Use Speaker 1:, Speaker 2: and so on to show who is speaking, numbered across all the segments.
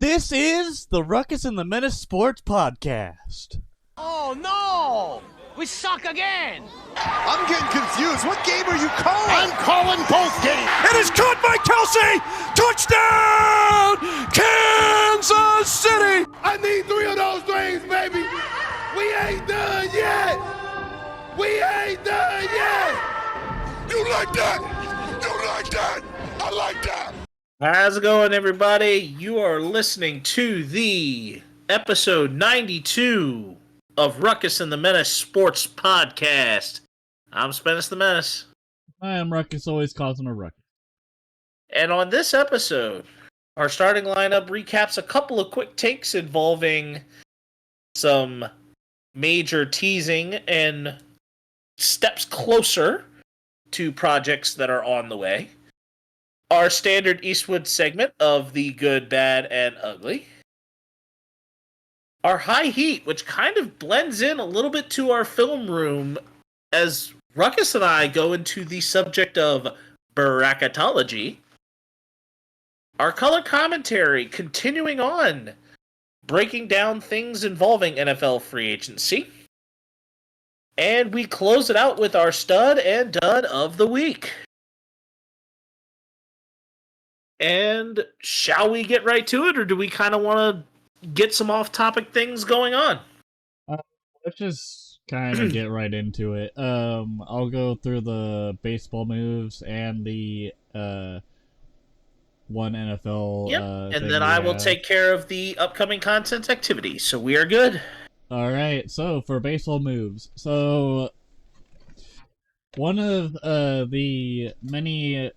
Speaker 1: This is the Ruckus and The Menace Sports Podcast.
Speaker 2: Oh no! We suck again!
Speaker 3: I'm getting confused. What game are you calling?
Speaker 2: I'm calling both games!
Speaker 4: It is caught by Kelsey! Touchdown! Kansas City!
Speaker 3: I need 3 of those things, baby! We ain't done yet! We ain't done yet! You like that? You like that? I like that!
Speaker 5: How's it going, everybody? You are listening to the episode 92 of Ruckus and The Menace Sports Podcast. I'm Spence the Menace.
Speaker 1: I am Ruckus, always causing a ruckus.
Speaker 5: And on this episode, our starting lineup recaps a couple of quick takes involving some major teasing and steps closer to projects that are on the way. Our standard Eastwood segment of the good, bad, and ugly. Our high heat, which kind of blends in a little bit to our film room as Ruckus and I go into the subject of bracketology. Our color commentary, continuing on, breaking down things involving NFL free agency. And we close it out with our stud and dud of the week. And shall we get right to it, or do we kind of want to get some off-topic things going on?
Speaker 1: Let's just kind of get right into it. I'll go through the baseball moves and the one NFL.
Speaker 5: Yep, and then I will take care of the upcoming content activities. So we are good.
Speaker 1: All right. So for baseball moves, so one of the many.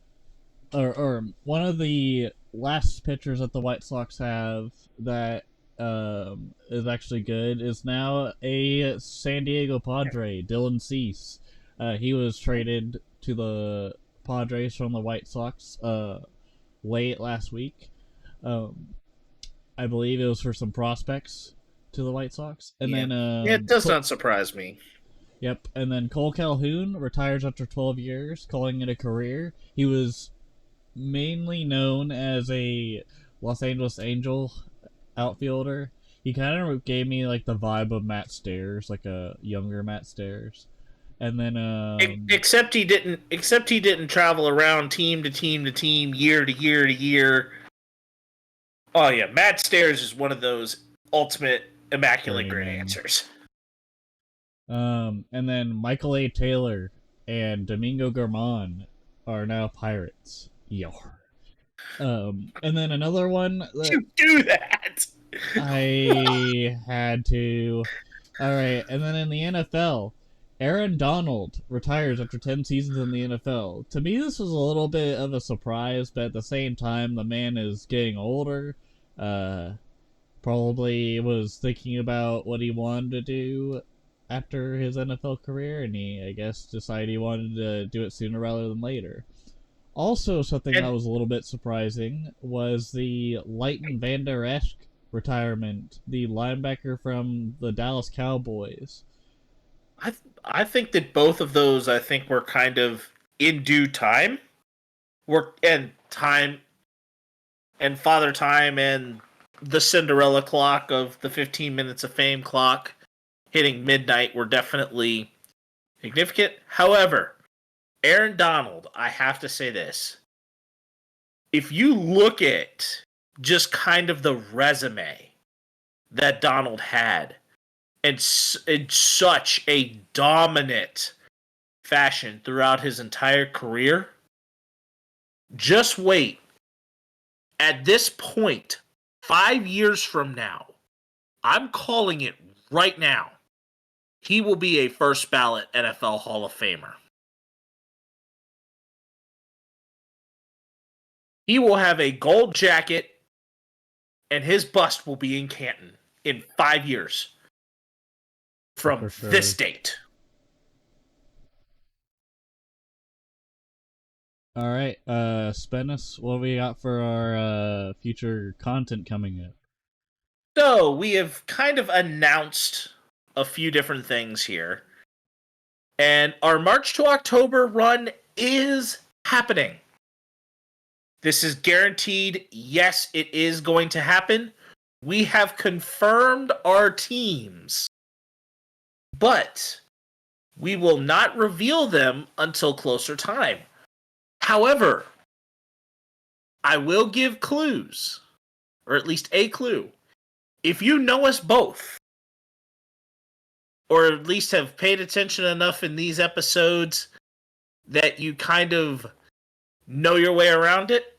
Speaker 1: Or one of the last pitchers that the White Sox have that is actually good is now a San Diego Padre, Dylan Cease. He was traded to the Padres from the White Sox late last week. I believe it was for some prospects to the White Sox. And then
Speaker 5: it does not surprise me.
Speaker 1: Yep, and then Cole Calhoun retires after 12 years, calling it a career. He was mainly known as a Los Angeles Angel outfielder. He kind of gave me like the vibe of Matt Stairs, like a younger Matt Stairs. And then
Speaker 5: except he didn't travel around team to team to team, year to year to year. Oh yeah, Matt Stairs is one of those ultimate immaculate great answers.
Speaker 1: And then Michael A. Taylor and Domingo Germán are now Pirates. Yar. And then another one.
Speaker 5: You do that.
Speaker 1: I had to. All right, and then in the NFL, Aaron Donald retires after 10 seasons in the NFL. To me, this was a little bit of a surprise, but at the same time, the man is getting older. Probably was thinking about what he wanted to do after his NFL career, and he, I guess, decided he wanted to do it sooner rather than later. Also, something that was a little bit surprising was the Leighton Vander Esch retirement, the linebacker from the Dallas Cowboys.
Speaker 5: I think that both of those, were kind of in due time. Time and Father Time and the Cinderella clock of the 15 minutes of fame clock hitting midnight were definitely significant. However, Aaron Donald, I have to say this. If you look at just kind of the resume that Donald had in such a dominant fashion throughout his entire career, just wait. At this point, 5 years from now, I'm calling it right now, he will be a first ballot NFL Hall of Famer. He will have a gold jacket, and his bust will be in Canton in 5 years from this date.
Speaker 1: All right, Spennis, what do we got for our future content coming up?
Speaker 5: So, we have kind of announced a few different things here. And our March to October run is happening. This is guaranteed. Yes, it is going to happen. We have confirmed our teams, but we will not reveal them until closer time. However, I will give clues, or at least a clue. If you know us both, or at least have paid attention enough in these episodes that you kind of know your way around it,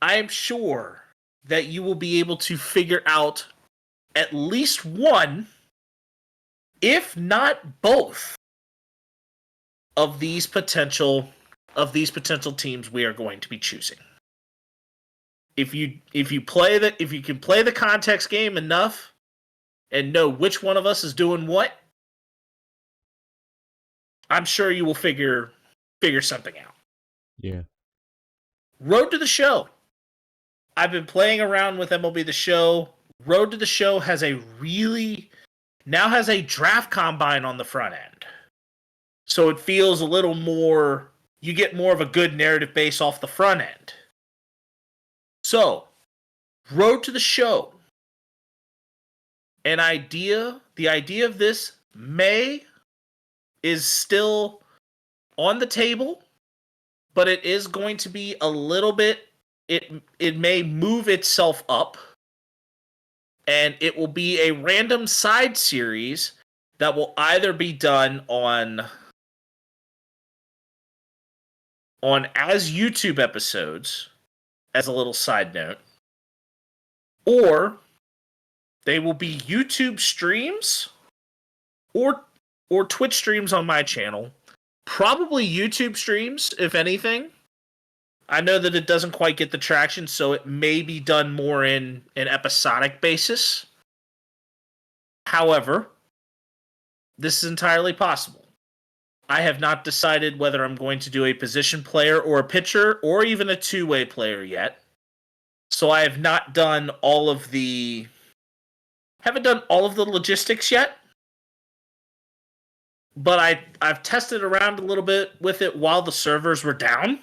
Speaker 5: I am sure that you will be able to figure out at least one, if not both, of these potential teams we are going to be choosing. If you can play the context game enough and know which one of us is doing what, I'm sure you will figure something out.
Speaker 1: Yeah.
Speaker 5: Road to the Show. I've been playing around with MLB The Show. Road to the Show has a draft combine on the front end. So it feels a little more, you get more of a good narrative base off the front end. So, Road to the Show. The idea of this is still on the table, but it is going to be a little bit, it may move itself up, and it will be a random side series that will either be done on as YouTube episodes, as a little side note, or they will be YouTube streams or Twitch streams on my channel. Probably YouTube streams, if anything. I know that it doesn't quite get the traction, so it may be done more in an episodic basis. However, this is entirely possible. I have not decided whether I'm going to do a position player or a pitcher or even a two-way player yet. So I have not done haven't done all of the logistics yet. But I've tested around a little bit with it while the servers were down.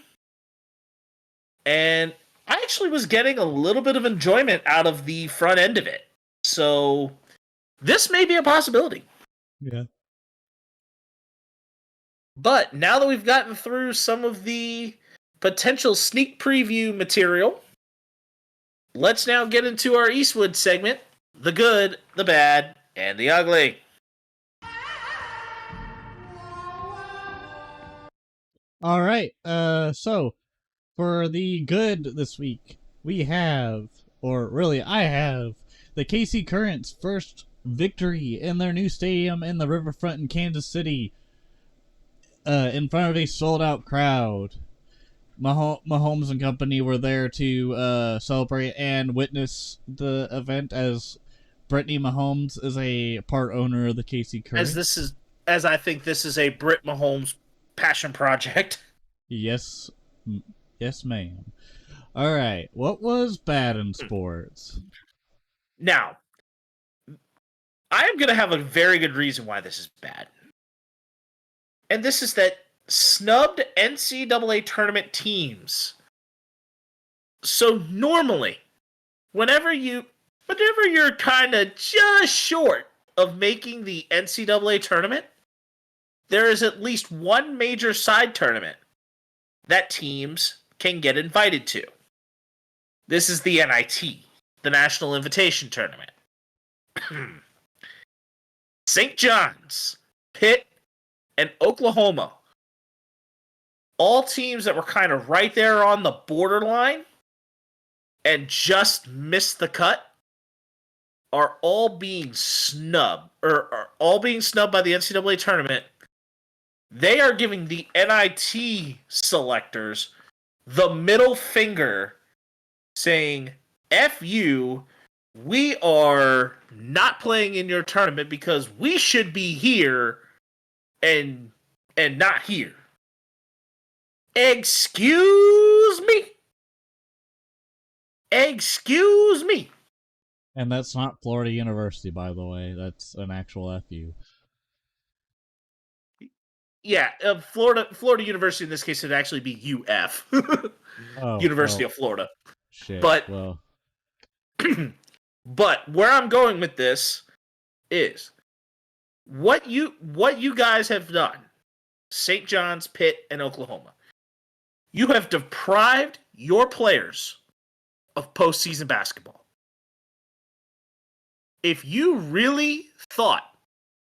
Speaker 5: And I actually was getting a little bit of enjoyment out of the front end of it. So this may be a possibility.
Speaker 1: Yeah.
Speaker 5: But now that we've gotten through some of the potential sneak preview material, let's now get into our Eastwood segment, the good, the bad, and the ugly.
Speaker 1: All right. So for the good this week, we have, or really I have, the KC Currents' first victory in their new stadium in the Riverfront in Kansas City, in front of a sold-out crowd. Mahomes and company were there to celebrate and witness the event, as Brittany Mahomes is a part owner of the KC Currents.
Speaker 5: As I think this is a Britt Mahomes passion project.
Speaker 1: Yes, yes, ma'am. All right, what was bad in sports?
Speaker 5: Now, I am going to have a very good reason why this is bad. And this is that snubbed NCAA tournament teams. So normally, whenever you're kind of just short of making the NCAA tournament, there is at least one major side tournament that teams can get invited to. This is the NIT, the National Invitation Tournament. St. John's, Pitt, and Oklahoma, all teams that were kind of right there on the borderline and just missed the cut, are all being snubbed, or are all being snubbed by the NCAA tournament. They are giving the NIT selectors the middle finger, saying, F you, we are not playing in your tournament because we should be here and not here. Excuse me. Excuse me.
Speaker 1: And that's not Florida University, by the way. That's an actual FU.
Speaker 5: Yeah, Florida University in this case would actually be UF,
Speaker 1: Oh,
Speaker 5: University
Speaker 1: well,
Speaker 5: of Florida.
Speaker 1: shit.
Speaker 5: But
Speaker 1: Well,
Speaker 5: but where I'm going with this is what you guys have done, St. John's, Pitt, and Oklahoma. You have deprived your players of postseason basketball. If you really thought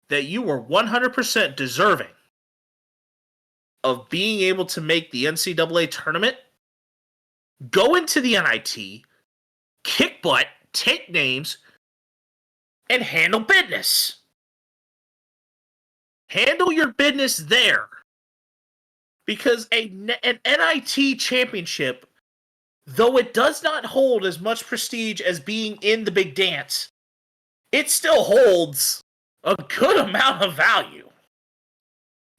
Speaker 5: that you were 100% deserving of being able to make the NCAA tournament, go into the NIT, kick butt, take names, and handle business. Handle your business there. Because an NIT championship, though it does not hold as much prestige as being in the big dance, it still holds a good amount of value.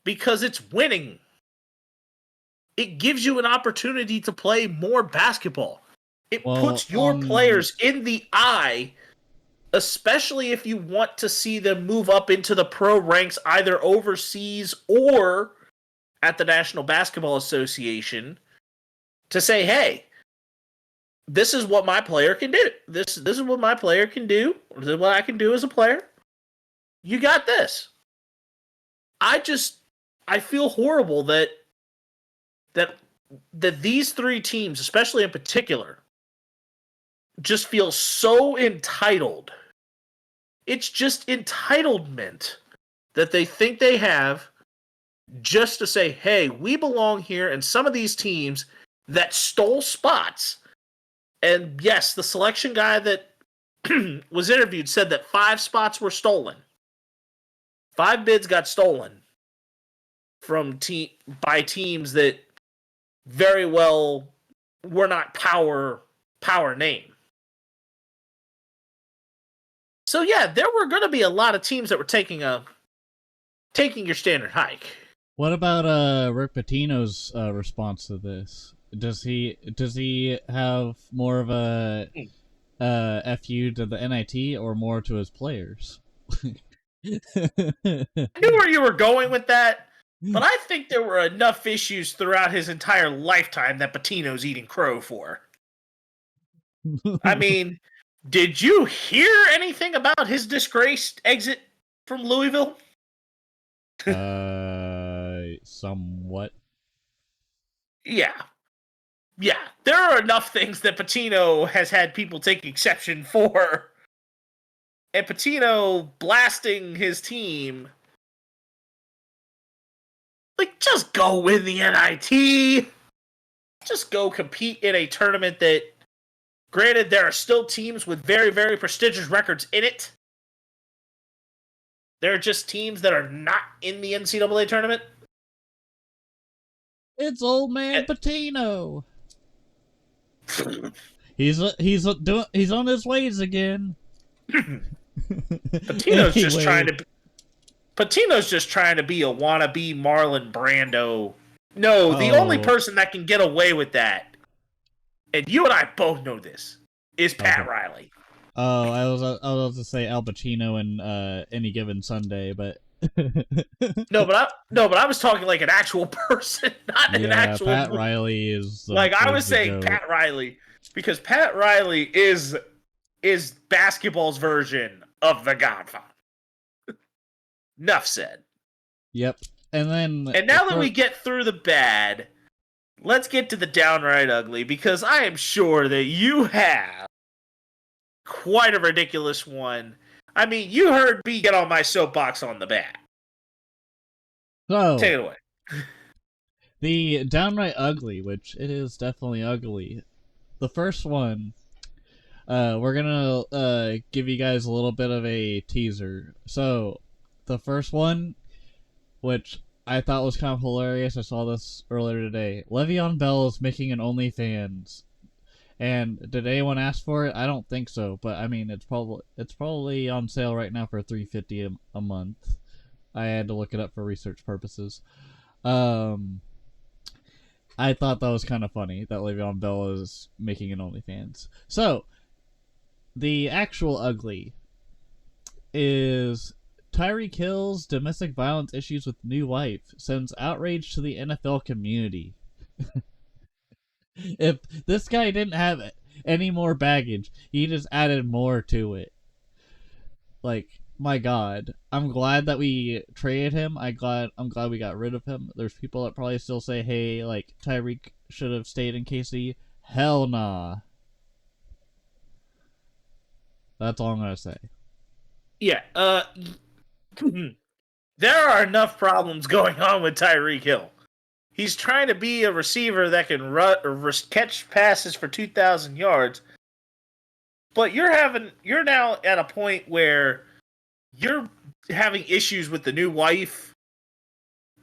Speaker 5: Because it's winning. It gives you an opportunity to play more basketball. It puts your players in the eye, especially if you want to see them move up into the pro ranks either overseas or at the National Basketball Association, to say, hey, this is what my player can do. This is what my player can do. This is what I can do as a player. You got this. I feel horrible that these three teams, especially in particular, just feel so entitled. It's just entitlement that they think they have just to say, hey, we belong here, and some of these teams that stole spots, and yes, the selection guy that was interviewed said that 5 spots were stolen. 5 bids got stolen by teams that very well were not power name. So yeah, there were going to be a lot of teams that were taking your standard hike.
Speaker 1: what about Rick Pitino's response to this? Does he have more of a FU to the NIT or more to his players?
Speaker 5: I knew where you were going with that, but I think there were enough issues throughout his entire lifetime that Pitino's eating crow for. I mean, did you hear anything about his disgraced exit from Louisville?
Speaker 1: Somewhat.
Speaker 5: Yeah. Yeah, there are enough things that Pitino has had people take exception for. And Pitino blasting his team. Like, just go win the NIT. Just go compete in a tournament that, granted, there are still teams with very, very prestigious records in it. There are just teams that are not in the NCAA tournament.
Speaker 1: It's old man Pitino. He's on his ways again.
Speaker 5: Patino's just trying to. Patino's just trying to be a wannabe Marlon Brando. No, the only person that can get away with that, and you and I both know this, is Pat Riley.
Speaker 1: Oh, I was about to say Al Pacino in Any Given Sunday, but
Speaker 5: no, but I was talking like an actual person, not an actual.
Speaker 1: Pat Riley is
Speaker 5: like I was saying Pat Riley because Pat Riley is basketball's version of The Godfather. Enough said.
Speaker 1: Yep. And
Speaker 5: now that we get through the bad, let's get to the downright ugly, because I am sure that you have quite a ridiculous one. I mean, you heard me get on my soapbox on the bad.
Speaker 1: So,
Speaker 5: take it away.
Speaker 1: The downright ugly, which it is definitely ugly. The first one, we're gonna give you guys a little bit of a teaser. So, the first one, which I thought was kind of hilarious, I saw this earlier today. Le'Veon Bell is making an OnlyFans. And did anyone ask for it? I don't think so, but I mean, it's probably on sale right now for $3.50 a month. I had to look it up for research purposes. I thought that was kind of funny that Le'Veon Bell is making an OnlyFans. So, the actual ugly is Tyreek Hill's domestic violence issues with new wife sends outrage to the NFL community. If this guy didn't have any more baggage, he just added more to it. Like, my God, I'm glad that we traded him. I'm glad we got rid of him. There's people that probably still say, hey, like, Tyreek should have stayed in KC. Hell nah. That's all I'm gonna say.
Speaker 5: Yeah, there are enough problems going on with Tyreek Hill. He's trying to be a receiver that can catch passes for 2,000 yards, but you're now at a point where you're having issues with the new wife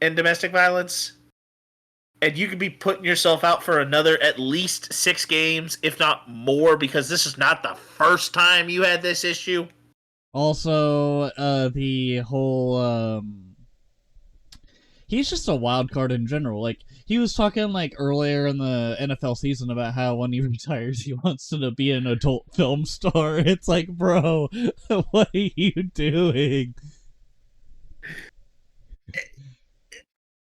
Speaker 5: and domestic violence, and you could be putting yourself out for another at least 6 games, if not more, because this is not the first time you had this issue.
Speaker 1: Also, the whole, he's just a wild card in general. Like, he was talking, like, earlier in the NFL season about how when he retires, he wants to be an adult film star. It's like, bro, what are you doing?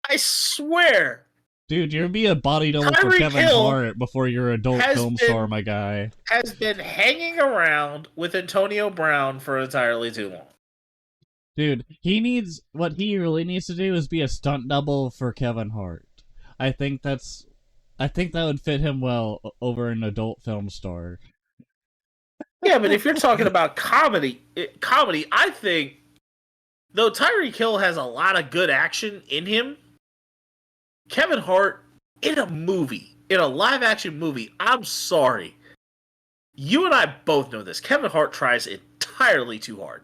Speaker 5: I swear.
Speaker 1: Dude, you're gonna be a body double for
Speaker 5: Tyreek
Speaker 1: Kevin
Speaker 5: Hill
Speaker 1: Hart before you're an adult film star, my guy.
Speaker 5: Has been hanging around with Antonio Brown for entirely too long.
Speaker 1: Dude, what he really needs to do is be a stunt double for Kevin Hart. I think that would fit him well over an adult film star.
Speaker 5: Yeah, but if you're talking about comedy, I think, though Tyreek Hill has a lot of good action in him, Kevin Hart in a live action movie, I'm sorry. You and I both know this. Kevin Hart tries entirely too hard.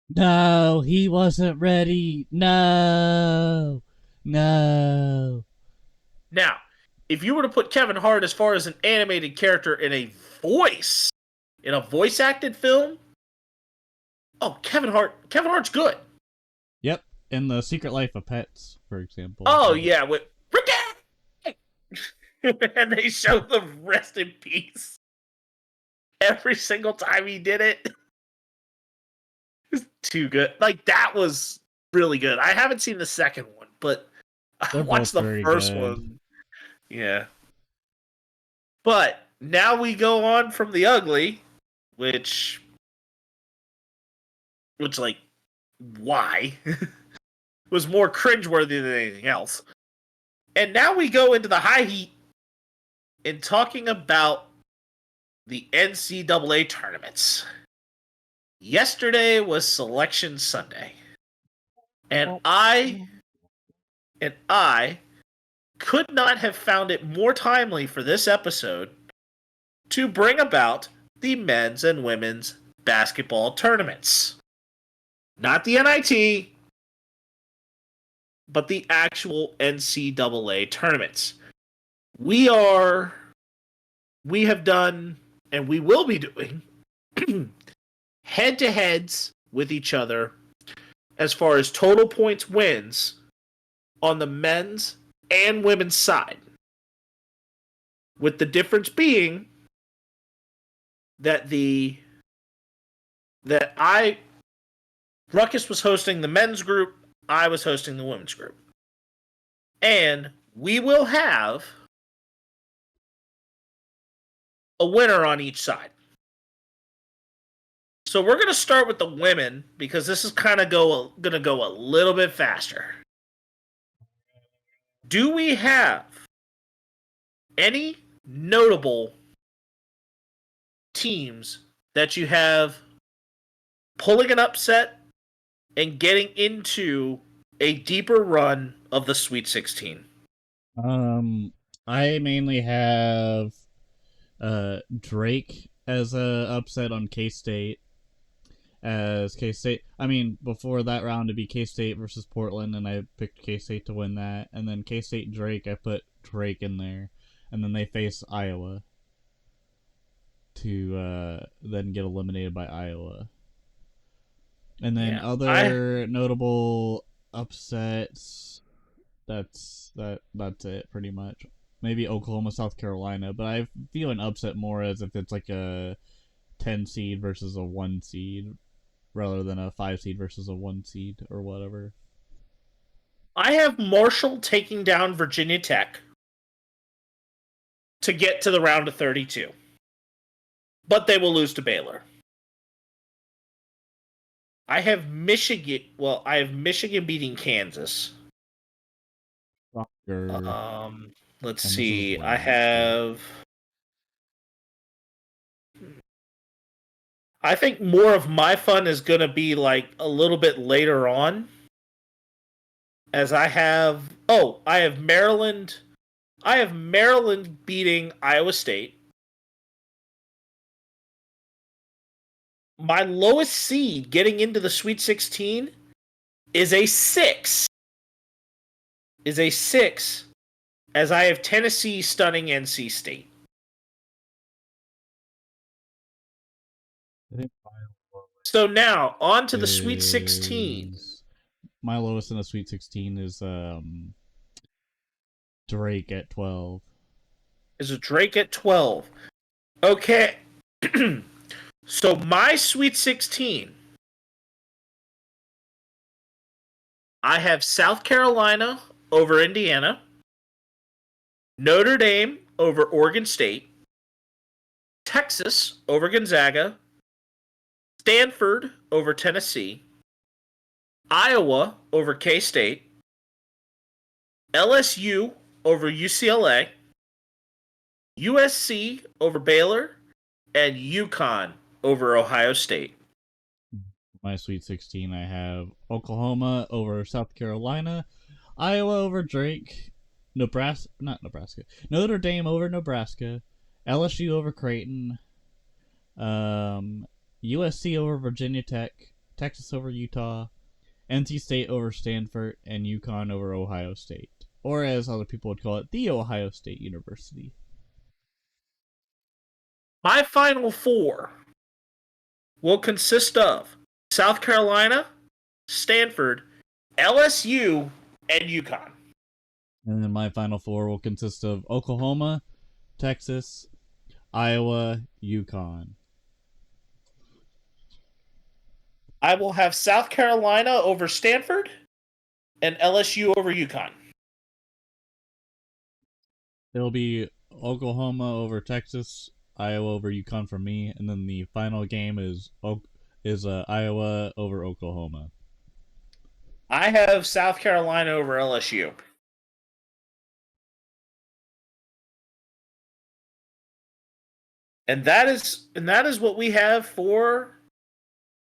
Speaker 1: No, he wasn't ready. No.
Speaker 5: Now, if you were to put Kevin Hart as far as an animated character in a voice acted film, oh, Kevin Hart's good.
Speaker 1: Yep, in The Secret Life of Pets, for example.
Speaker 5: Oh, yeah, with Ricky! And they show the rest in peace. Every single time he did it. It's too good. Like, that was really good. I haven't seen the second one, but I watched the first one. Yeah. But now we go on from the ugly, which like, why? was more cringeworthy than anything else. And now we go into the high heat in talking about the NCAA tournaments. Yesterday was Selection Sunday. And I could not have found it more timely for this episode to bring about the men's and women's basketball tournaments. Not the NIT, but the actual NCAA tournaments. We have done, and we will be doing, head-to-heads with each other as far as total points wins on the men's and women's side. With the difference being that Ruckus was hosting the men's group, I was hosting the women's group. And we will have a winner on each side. So we're going to start with the women because this is kind of going to go a little bit faster. Do we have any notable teams that you have pulling an upset and getting into a deeper run of the Sweet 16?
Speaker 1: I mainly have Drake as a upset on K-State. As K-State, I mean, before that round it'd be K-State versus Portland, and I picked K-State to win that. And then K-State Drake, I put Drake in there, and then they face Iowa to then get eliminated by Iowa. And then other notable upsets, that's it pretty much. Maybe Oklahoma, South Carolina, but I feel an upset more as if it's like a 10 seed versus a 1 seed. rather than a 5 seed versus a 1 seed or whatever.
Speaker 5: I have Marshall taking down Virginia Tech to get to the round of 32. But they will lose to Baylor. I have Michigan. Well, I have Michigan beating Kansas. Let's see. I have. I think more of my fun is going to be like a little bit later on. As I have. Oh, I have Maryland. I have Maryland beating Iowa State. My lowest seed getting into the Sweet 16 is a 6. As I have Tennessee stunning NC State. So now, on to the Sweet 16.
Speaker 1: My lowest in the Sweet 16 is Drake at 12.
Speaker 5: Is a Drake at 12. Okay. So my Sweet 16, I have South Carolina over Indiana, Notre Dame over Oregon State, Texas over Gonzaga, Stanford over Tennessee, Iowa over K-State, LSU over UCLA, USC over Baylor, and UConn over Ohio State.
Speaker 1: My Sweet 16, I have Oklahoma over South Carolina, Iowa over Drake, Notre Dame over Nebraska, LSU over Creighton, USC over Virginia Tech, Texas over Utah, NC State over Stanford, and UConn over Ohio State. Or as other people would call it, The Ohio State University.
Speaker 5: My Final Four will consist of South Carolina, Stanford, LSU, and UConn.
Speaker 1: And then my Final Four will consist of Oklahoma, Texas, Iowa, UConn.
Speaker 5: I will have South Carolina over Stanford and LSU over UConn.
Speaker 1: It'll be Oklahoma over Texas, Iowa over UConn for me, and then the final game is Iowa over Oklahoma.
Speaker 5: I have South Carolina over LSU. And that is what we have for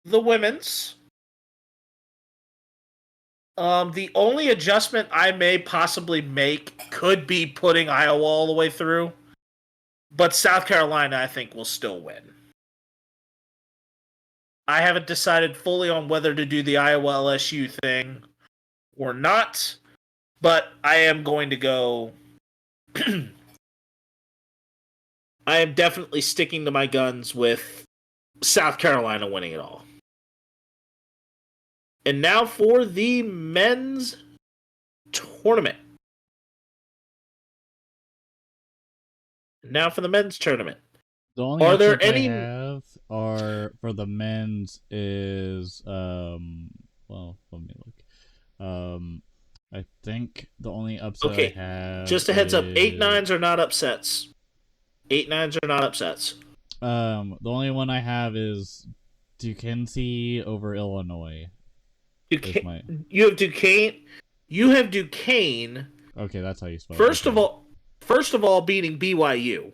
Speaker 5: the women's. The only adjustment I may possibly make could be putting Iowa all the way through, but South Carolina I think will still win. I haven't decided fully on whether to do the Iowa LSU thing or not, but I am going to go. I am definitely sticking to my guns with South Carolina winning it all. And now for the men's tournament. The
Speaker 1: only
Speaker 5: are there
Speaker 1: upsets
Speaker 5: any
Speaker 1: I have are for the men's is well, let me look. I think the only upset I have
Speaker 5: just a heads up, 8-9s are not upsets. 8-9s are not upsets.
Speaker 1: The only one I have is Duquesne over Illinois.
Speaker 5: You have Duquesne. You have Duquesne.
Speaker 1: Okay, that's how you spell
Speaker 5: it. First of all, beating BYU,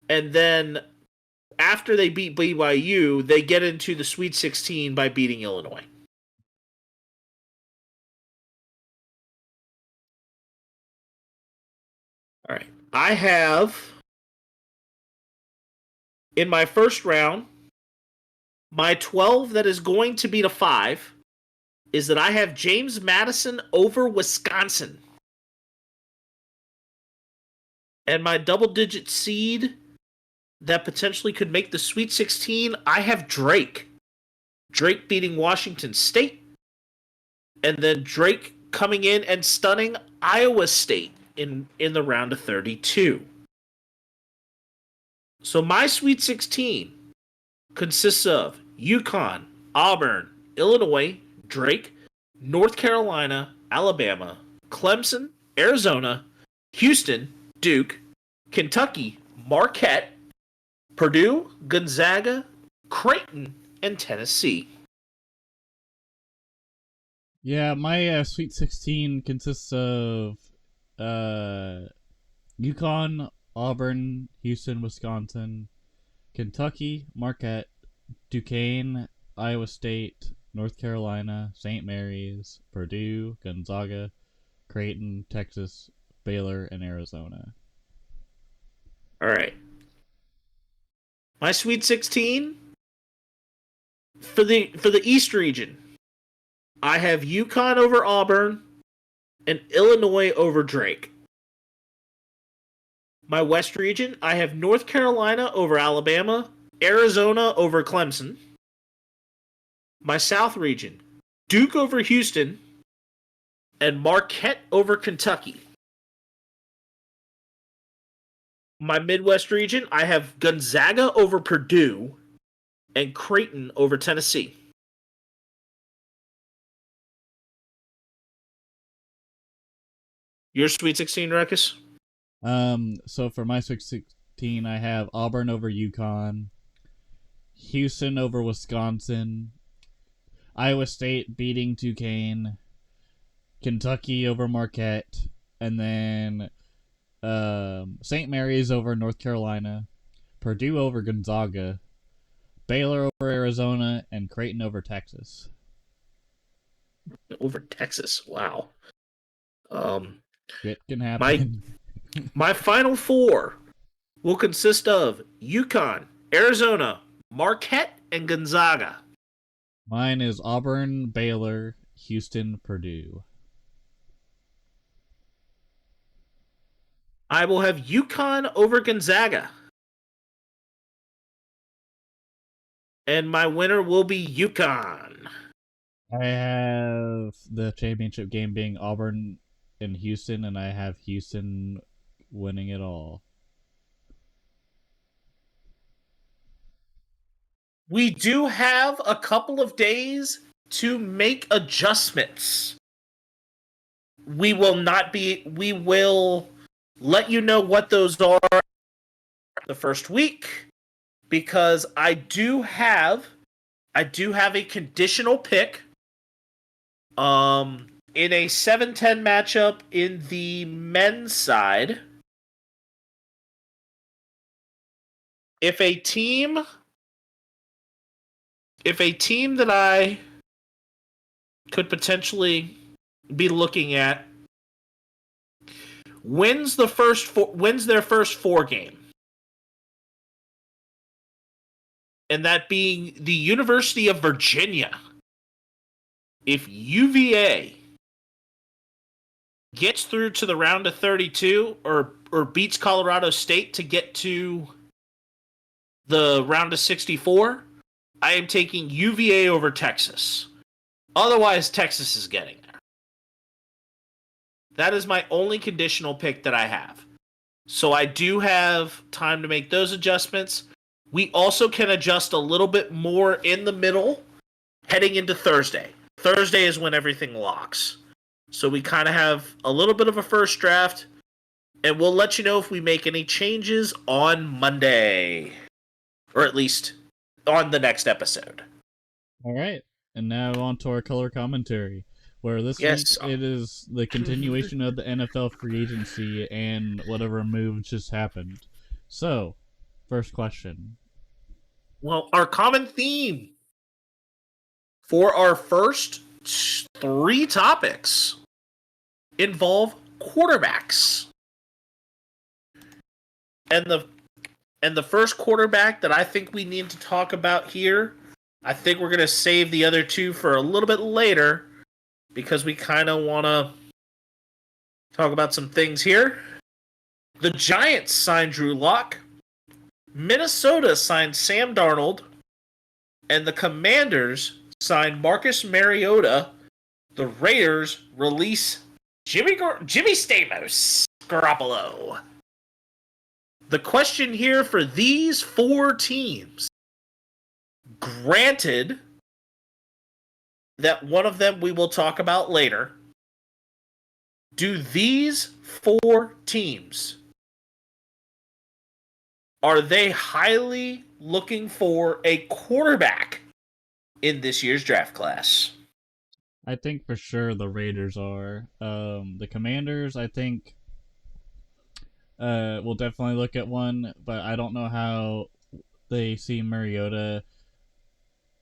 Speaker 5: and then after they beat BYU, they get into the Sweet 16 by beating Illinois. All right, I have in my first round. My 12 that is going to beat a 5 is that I have James Madison over Wisconsin. And my double-digit seed that potentially could make the Sweet 16, I have Drake. Drake beating Washington State. And then Drake coming in and stunning Iowa State in the round of 32. So my Sweet 16 consists of UConn, Auburn, Illinois, Drake, North Carolina, Alabama, Clemson, Arizona, Houston, Duke, Kentucky, Marquette, Purdue, Gonzaga, Creighton, and Tennessee.
Speaker 1: Yeah, my Sweet 16 consists of UConn, Auburn, Houston, Wisconsin, Kentucky, Marquette, Duquesne, Iowa State, North Carolina, St. Mary's, Purdue, Gonzaga, Creighton, Texas, Baylor, and Arizona.
Speaker 5: All right. My Sweet 16 for the East region, I have UConn over Auburn and Illinois over Drake. My West region, I have North Carolina over Alabama, Arizona over Clemson. My South region, Duke over Houston, and Marquette over Kentucky. My Midwest region, I have Gonzaga over Purdue and Creighton over Tennessee. Your Sweet 16, Ruckus?
Speaker 1: So for my Sweet 16, I have Auburn over UConn, Houston over Wisconsin, Iowa State beating Duquesne, Kentucky over Marquette, and then St. Mary's over North Carolina, Purdue over Gonzaga, Baylor over Arizona, and Creighton over Texas.
Speaker 5: Over Texas, wow.
Speaker 1: It can happen.
Speaker 5: My final four will consist of UConn, Arizona, Marquette, and Gonzaga.
Speaker 1: Mine is Auburn, Baylor, Houston, Purdue.
Speaker 5: I will have UConn over Gonzaga. And my winner will be UConn.
Speaker 1: I have the championship game being Auburn and Houston, and I have Houston winning it all.
Speaker 5: We do have a couple of days to make adjustments. We will let you know what those are the first week, because I do have a conditional pick in a 7-10 matchup in the men's side. If a team that I could potentially be looking at wins their first 4 game, and that being the University of Virginia. If UVA gets through to the round of 32 or beats Colorado State to get to the round of 64, I am taking UVA over Texas. Otherwise, Texas is getting there. That is my only conditional pick that I have. So I do have time to make those adjustments. We also can adjust a little bit more in the middle heading into Thursday. Thursday is when everything locks. So we kind of have a little bit of a first draft, and we'll let you know if we make any changes on Monday. Or at least on the next episode.
Speaker 1: All right. And now on to our color commentary, where this week it is the continuation of the NFL free agency and whatever move just happened. So, first question.
Speaker 5: Well, our common theme for our first 3 topics involve quarterbacks. And the first quarterback that I think we need to talk about here, I think we're going to save the other 2 for a little bit later, because we kind of want to talk about some things here. The Giants signed Drew Lock. Minnesota signed Sam Darnold. And the Commanders signed Marcus Mariota. The Raiders release Jimmy Stamos Garoppolo. The question here for these 4 teams Granted that one of them we will talk about later. Do these 4 teams, are they highly looking for a quarterback in this year's draft class?
Speaker 1: I think for sure the Raiders are. The Commanders, I think, will definitely look at one, but I don't know how they see Mariota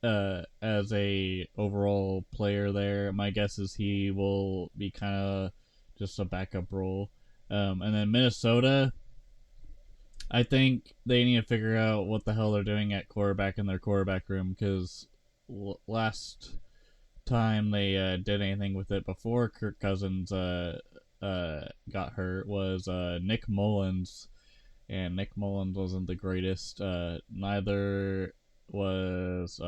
Speaker 1: as a overall player there. My guess is he will be kind of just a backup role. And then Minnesota, I think they need to figure out what the hell they're doing at quarterback in their quarterback room, because last time they did anything with it before Kirk Cousins got hurt was Nick Mullins, and Nick Mullins wasn't the greatest. Neither was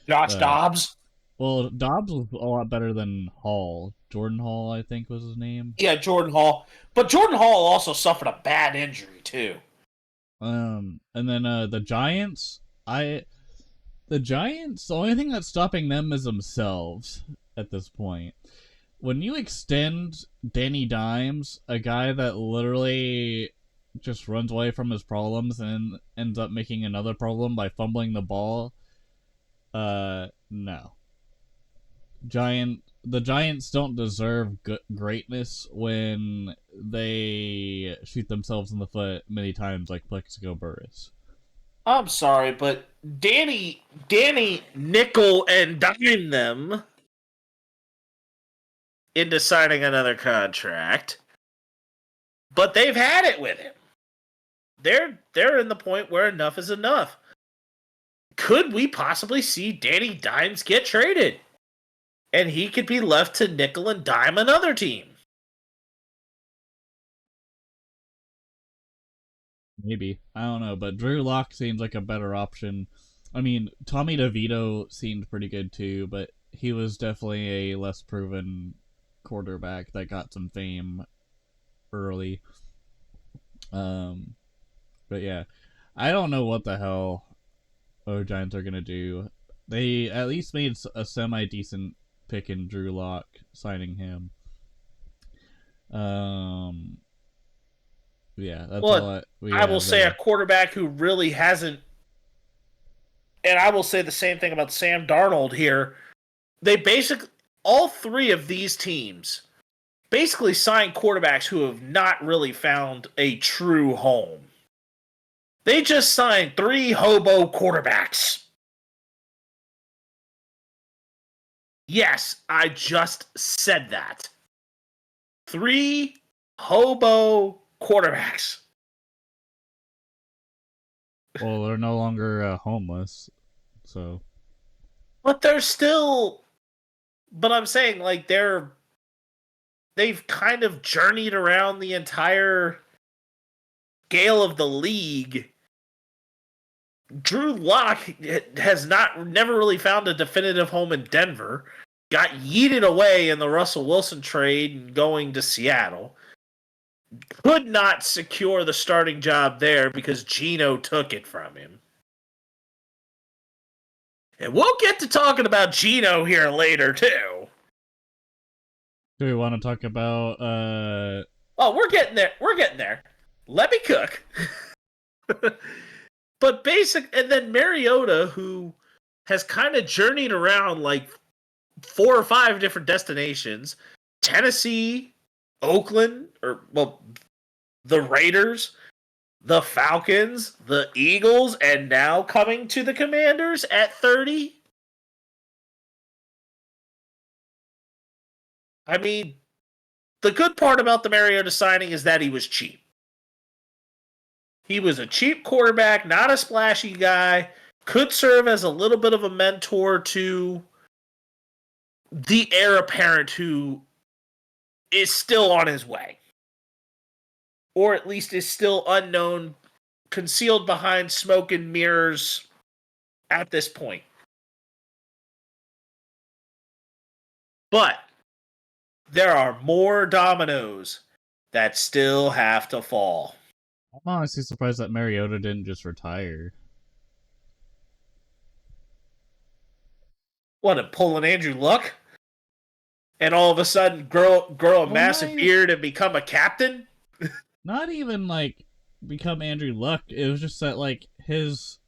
Speaker 5: Josh Dobbs?
Speaker 1: well, Dobbs was a lot better than Hall. Jordan Hall, I think, was his name.
Speaker 5: Yeah, Jordan Hall. But Jordan Hall also suffered a bad injury, too.
Speaker 1: And then the Giants, the Giants, the only thing that's stopping them is themselves at this point. When you extend Danny Dimes, a guy that literally just runs away from his problems and ends up making another problem by fumbling the ball, no. The Giants don't deserve greatness when they shoot themselves in the foot many times like Plexico Burris.
Speaker 5: I'm sorry, but Danny nickel and dime them into signing another contract, but they've had it with him. They're in the point where enough is enough. Could we possibly see Danny Dimes get traded? And he could be left to nickel and dime another team.
Speaker 1: Maybe. I don't know, but Drew Lock seems like a better option. I mean, Tommy DeVito seemed pretty good too, but he was definitely a less proven quarterback that got some fame early. But yeah, I don't know what the hell Giants are gonna do. They at least made a semi decent pick in Drew Lock, signing him. Yeah, that's all
Speaker 5: I will say a quarterback who really hasn't, and I will say the same thing about Sam Darnold here. They basically, all 3 of these teams basically signed quarterbacks who have not really found a true home. They just signed 3 hobo quarterbacks. Yes, I just said that. 3 hobo quarterbacks.
Speaker 1: Well, they're no longer homeless, so.
Speaker 5: But they're still. But I'm saying, like, they've kind of journeyed around the entire scale of the league. Drew Lock has never really found a definitive home in Denver. Got yeeted away in the Russell Wilson trade and going to Seattle. Could not secure the starting job there because Geno took it from him. And we'll get to talking about Geno here later, too.
Speaker 1: Do we want to talk about,
Speaker 5: Oh, we're getting there. We're getting there. Let me cook. But and then Mariota, who has kind of journeyed around like 4 or 5 different destinations. Tennessee, Oakland, the Raiders, the Falcons, the Eagles, and now coming to the Commanders at 30. I mean, the good part about the Mariota signing is that he was cheap. He was a cheap quarterback, not a splashy guy, could serve as a little bit of a mentor to the heir apparent who is still on his way. Or at least is still unknown, concealed behind smoke and mirrors at this point. But there are more dominoes that still have to fall.
Speaker 1: I'm honestly surprised that Mariota didn't just retire.
Speaker 5: What, and pull an Andrew Luck? And all of a sudden grow a massive beard and become a captain?
Speaker 1: Not even like become Andrew Luck. It was just that like his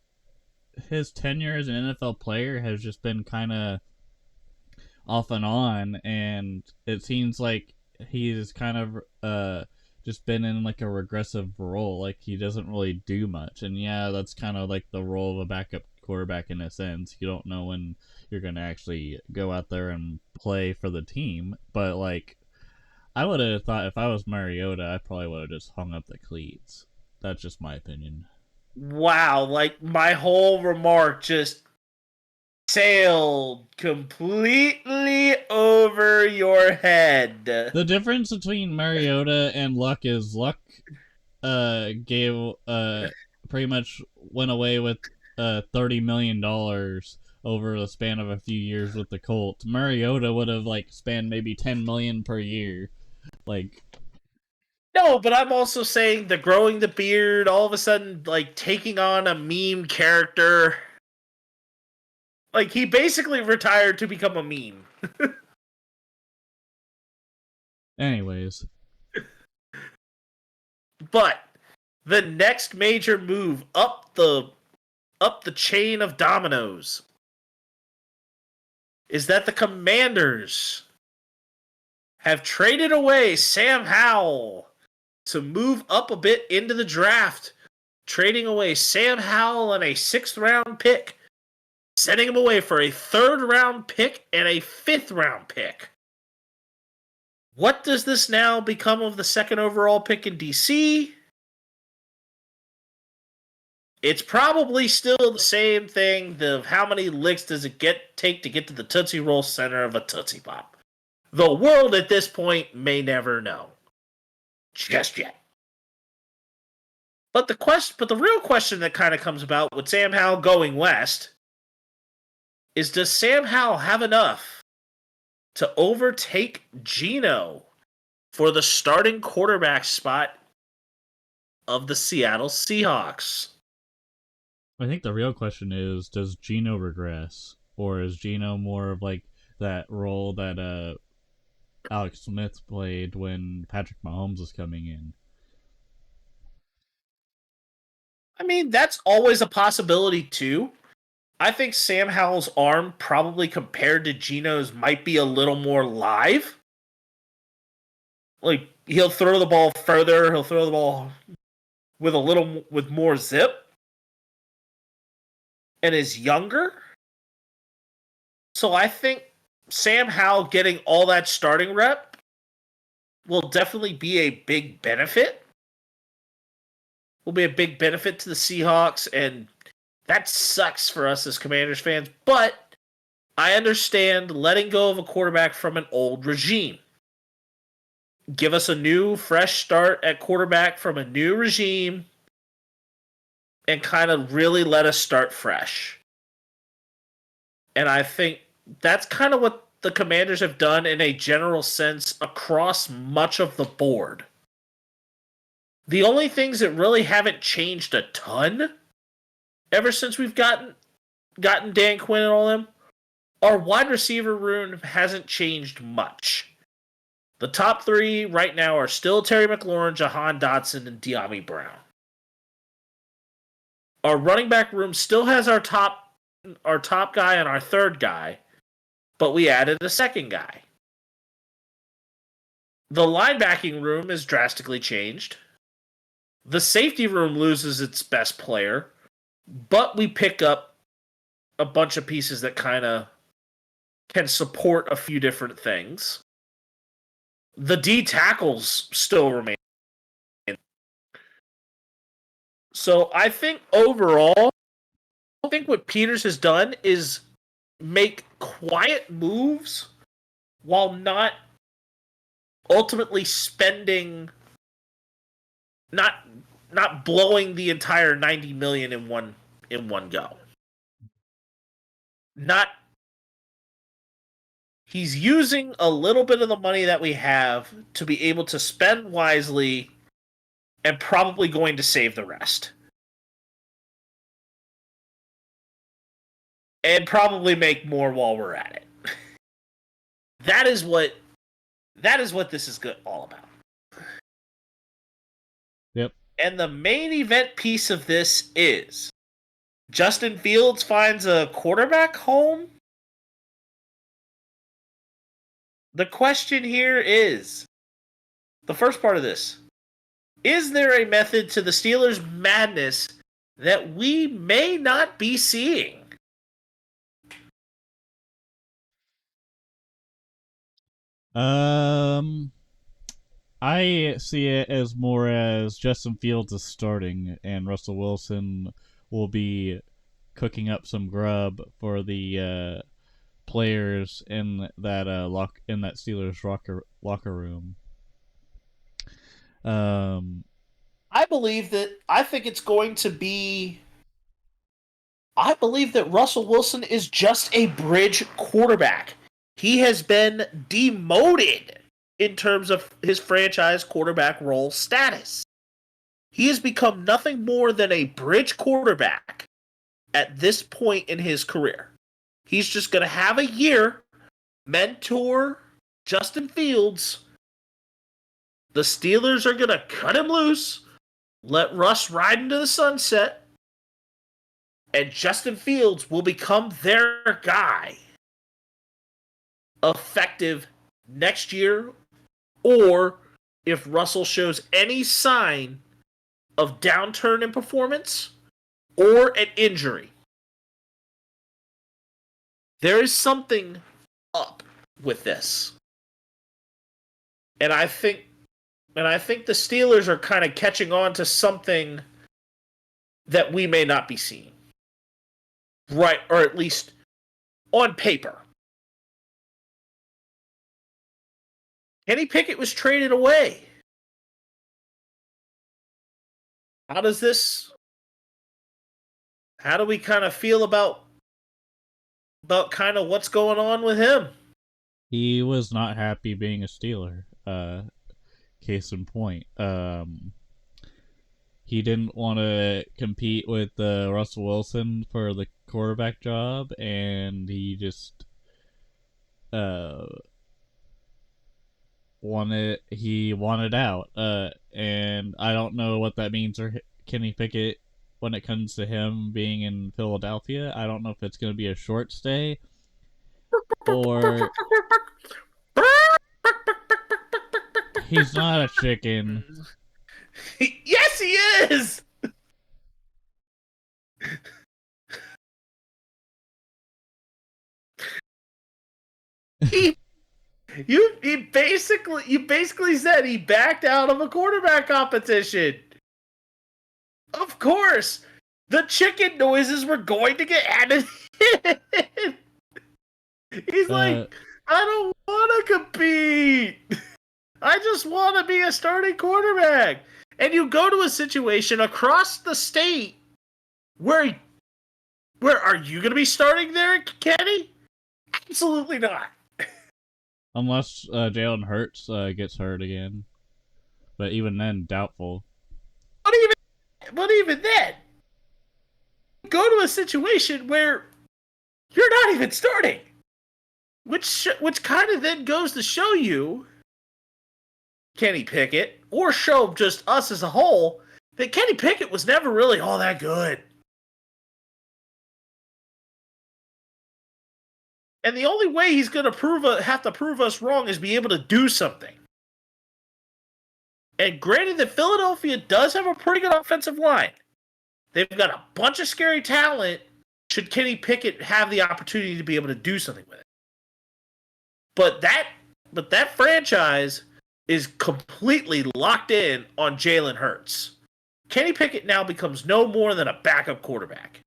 Speaker 1: tenure as an NFL player has just been kind of off and on, and it seems like he's kind of just been in like a regressive role. Like he doesn't really do much, and yeah, that's kind of like the role of a backup quarterback in a sense. You don't know when you're gonna actually go out there and play for the team, but like I would have thought if I was Mariota, I probably would have just hung up the cleats. That's just my opinion.
Speaker 5: Wow, like my whole remark just sailed completely over your head.
Speaker 1: The difference between Mariota and Luck is Luck gave pretty much went away with $30 million over the span of a few years with the Colts. Mariota would have like spent maybe $10 million per year. Like,
Speaker 5: no, but I'm also saying the growing the beard, all of a sudden like taking on a meme character. Like he basically retired to become a meme.
Speaker 1: anyways,
Speaker 5: But the next major move up the chain of dominoes is that the Commanders have traded away Sam Howell to move up a bit into the draft, trading away Sam Howell and a 6th round pick, sending him away for a 3rd round pick and a 5th round pick. What does this now become of the 2nd overall pick in DC? It's probably still the same thing. How many licks does it take to get to the Tootsie Roll center of a Tootsie Pop? The world at this point may never know. Just yet. But the real question that kind of comes about with Sam Howell going west is, does Sam Howell have enough to overtake Geno for the starting quarterback spot of the Seattle Seahawks?
Speaker 1: I think the real question is, does Geno regress? Or is Geno more of like that role that Alex Smith played when Patrick Mahomes was coming in?
Speaker 5: I mean, that's always a possibility too. I think Sam Howell's arm, probably compared to Geno's, might be a little more live. Like, he'll throw the ball further, he'll throw the ball with more zip, and is younger. So I think Sam Howell getting all that starting rep will definitely be a big benefit. Will be a big benefit to the Seahawks, and that sucks for us as Commanders fans, but I understand letting go of a quarterback from an old regime. Give us a new, fresh start at quarterback from a new regime and kind of really let us start fresh. And I think that's kind of what the Commanders have done in a general sense across much of the board. The only things that really haven't changed a ton ever since we've gotten Dan Quinn and all them, our wide receiver room hasn't changed much. The top 3 right now are still Terry McLaurin, Jahan Dotson, and De'Ami Brown. Our running back room still has our top guy and our 3rd guy, but we added a 2nd guy. The linebacking room is drastically changed. The safety room loses its best player, but we pick up a bunch of pieces that kind of can support a few different things. The D tackles still remain. So I think overall, I think what Peters has done is make quiet moves while not ultimately spending, not blowing the entire $90 million in one go. He's using a little bit of the money that we have to be able to spend wisely and probably going to save the rest. and probably make more while we're at it. That is what this is good all about.
Speaker 1: Yep.
Speaker 5: And the main event piece of this is Justin Fields finds a quarterback home. The question here is, the first part of this, is there a method to the Steelers' madness that we may not be seeing?
Speaker 1: I see it as more as Justin Fields is starting, and Russell Wilson will be cooking up some grub for the players in that Steelers locker room.
Speaker 5: I believe that Russell Wilson is just a bridge quarterback. He has been demoted in terms of his franchise quarterback role status. He has become nothing more than a bridge quarterback at this point in his career. He's just going to have a year, mentor Justin Fields. The Steelers are going to cut him loose, let Russ ride into the sunset, and Justin Fields will become their guy effective next year, or if Russell shows any sign of downturn in performance or an injury. There is something up with this. And I think the Steelers are kind of catching on to something that we may not be seeing. Right, or at least on paper. Kenny Pickett was traded away. How do we kind of feel about kind of what's going on with him?
Speaker 1: He was not happy being a Steeler. Case in point. He didn't want to compete with Russell Wilson for the quarterback job, and he just wanted out. And I don't know what that means for Kenny Pickett when it comes to him being in Philadelphia. I don't know if it's going to be a short stay or he's not a chicken.
Speaker 5: Yes, he is. You basically said he backed out of a quarterback competition. Of course, the chicken noises were going to get added in. He's like, I don't want to compete. I just want to be a starting quarterback. And you go to a situation across the state where are you going to be starting there, Kenny? Absolutely not.
Speaker 1: Unless Jalen Hurts gets hurt again. But even then, doubtful.
Speaker 5: But even then, go to a situation where you're not even starting. Which kind of then goes to show you, Kenny Pickett, or show just us as a whole, that Kenny Pickett was never really all that good. And the only way he's going to have to prove us wrong is be able to do something. And granted that Philadelphia does have a pretty good offensive line. They've got a bunch of scary talent should Kenny Pickett have the opportunity to be able to do something with it. But that franchise is completely locked in on Jalen Hurts. Kenny Pickett now becomes no more than a backup quarterback.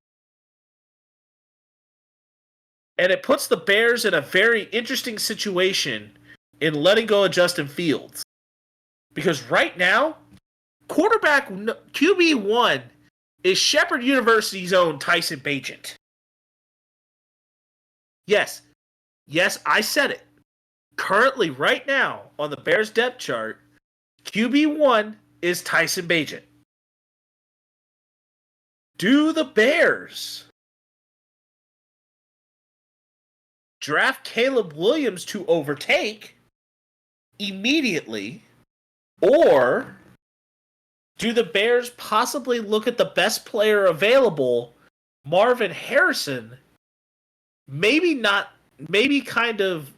Speaker 5: And it puts the Bears in a very interesting situation in letting go of Justin Fields. Because right now, quarterback QB1 is Shepherd University's own Tyson Bagent. Yes, I said it. Currently, right now, on the Bears depth chart, QB1 is Tyson Bagent. Do the Bears draft Caleb Williams to overtake immediately, or do the Bears possibly look at the best player available, Marvin Harrison? Maybe not. Maybe kind of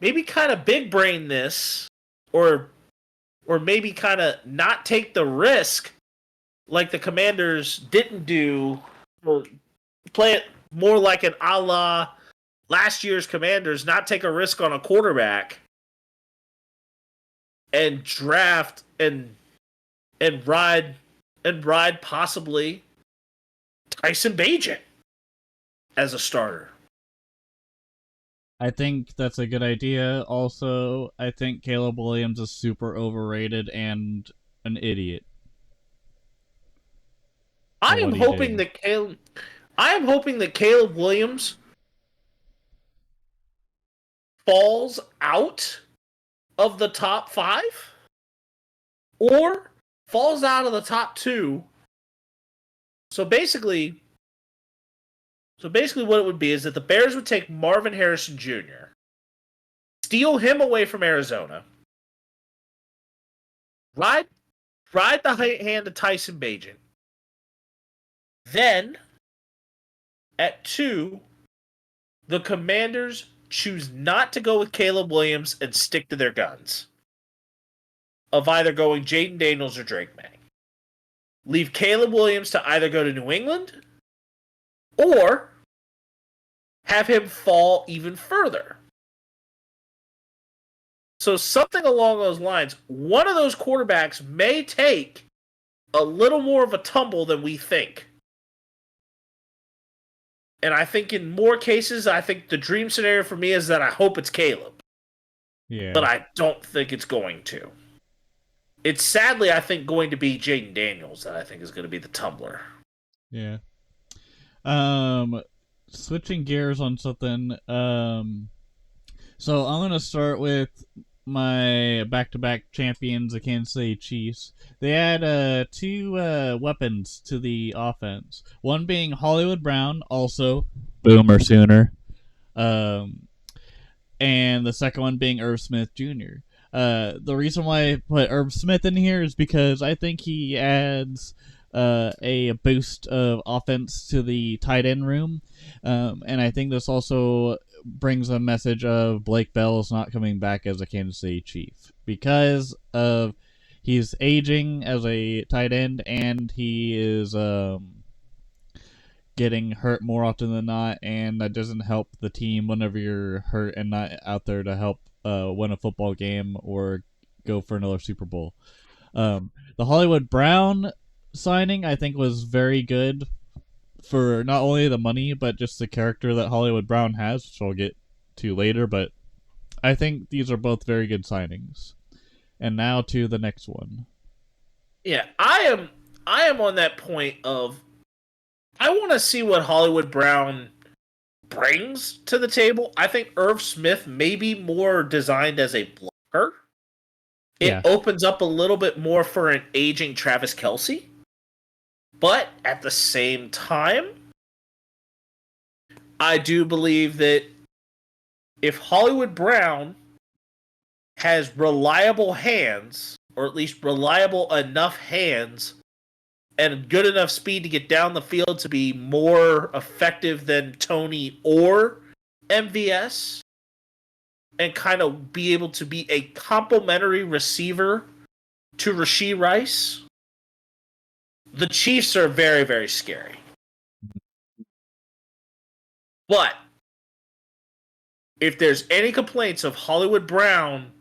Speaker 5: big brain this, or maybe kind of not take the risk like the Commanders didn't do, or play it more like an a la last year's Commanders, not take a risk on a quarterback and draft and ride possibly Tyson Bagent as a starter.
Speaker 1: I think that's a good idea. Also, I think Caleb Williams is super overrated and an idiot.
Speaker 5: I am hoping that Caleb Williams falls out of the top 5 or falls out of the top 2. So basically what it would be is that the Bears would take Marvin Harrison Jr., steal him away from Arizona, ride the hand of Tyson Bagent. Then, at 2, the Commanders choose not to go with Caleb Williams and stick to their guns of either going Jaden Daniels or Drake May. Leave Caleb Williams to either go to New England or have him fall even further. So something along those lines, one of those quarterbacks may take a little more of a tumble than we think. And I think in more cases, I think the dream scenario for me is that I hope it's Caleb.
Speaker 1: Yeah.
Speaker 5: But I don't think it's going to. It's sadly, I think, going to be Jaden Daniels that I think is going to be the tumbler.
Speaker 1: Yeah. Switching gears on something. So I'm gonna start with my back-to-back champions, the Kansas City Chiefs. They had 2 weapons to the offense. One being Hollywood Brown, also Boomer Sooner, and the second one being Irv Smith Jr. The reason why I put Irv Smith in here is because I think he adds a boost of offense to the tight end room, and I think this also brings a message of Blake Bell is not coming back as a Kansas City Chief because of he's aging as a tight end and he is getting hurt more often than not, and that doesn't help the team whenever you're hurt and not out there to help win a football game or go for another Super Bowl. The Hollywood Brown signing I think was very good for not only the money but just the character that Hollywood Brown has, which I'll get to later, but I think these are both very good signings. And now to the next one.
Speaker 5: Yeah, I am on that point of I want to see what Hollywood Brown brings to the table. I think Irv Smith may be more designed as a blocker. It opens up a little bit more for an aging Travis Kelce. But at the same time, I do believe that if Hollywood Brown has reliable hands, or at least reliable enough hands, and good enough speed to get down the field to be more effective than Tony or MVS, and kind of be able to be a complementary receiver to Rashee Rice, the Chiefs are very, very scary. But if there's any complaints of Hollywood Brown